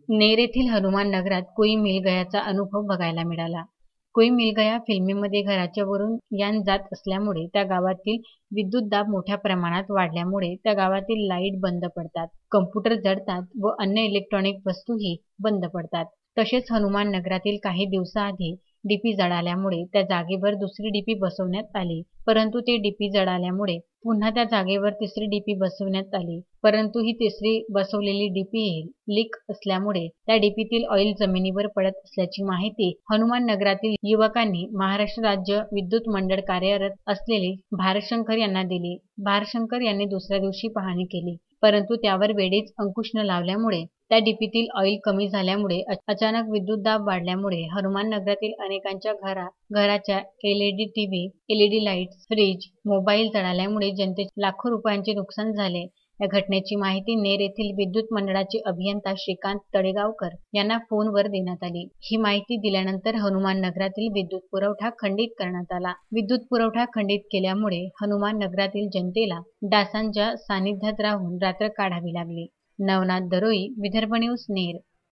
नेर येथील हनुमान नगरात कोई मिल गयाचा अनुभव बघायला मिळाला. कोई मिल गया फिल्मीमध्ये घराच्या वरून यान जात असल्यामुळे त्या गावातील विद्युत दाब मोठ्या प्रमाणात वाढल्यामुळे त्या गावातील लाईट बंद पडतात, कम्प्युटर जळतात व अन्य इलेक्ट्रॉनिक वस्तूही बंद पडतात. तसेच हनुमान नगरातील काही दिवसाआधी डीपी जळाल्यामुळे त्या जागेवर दुसरी डीपी बसवण्यात आली, परंतु ते डीपी जळाल्यामुळे पुन्हा त्या जागेवर तिसरी डीपी बसवण्यात आली, परंतु ही तिसरी बसवलेली डीपी लीक असल्यामुळे त्या डीपीतील ऑइल जमिनीवर पडत असल्याची माहिती हनुमान नगरातील युवकांनी महाराष्ट्र राज्य विद्युत मंडळ कार्यरत असलेले भारशंकर यांना दिली. भारशंकर यांनी दुसऱ्या दिवशी पाहणी केली, परंतु त्यावर वेळीच अंकुश न लावल्यामुळे त्या डीपीतील ऑइल कमी झाल्यामुळे अचानक विद्युत दाब वाढल्यामुळे हनुमान नगरातील अनेकांच्या घराच्या LED TV, LED lights, fridge, mobile जळाल्यामुळे जनतेचे लाखो रुपयांचे नुकसान झाले. या घटनेची माहिती नेर येथील विद्युत मंडळाचे अभियंता श्रीकांत तळेगावकर यांना फोनवर देण्यात आली. ही माहिती दिल्यानंतर हनुमान नगरातील विद्युत पुरवठा खंडित करण्यात आला. विद्युत पुरवठा खंडित केल्यामुळे हनुमान नगरातील जनतेला डासांच्या सानिध्यात राहून रात्र काढावी लागली. नवनाथ दरोई, विदर्भ न्यूज, नेर.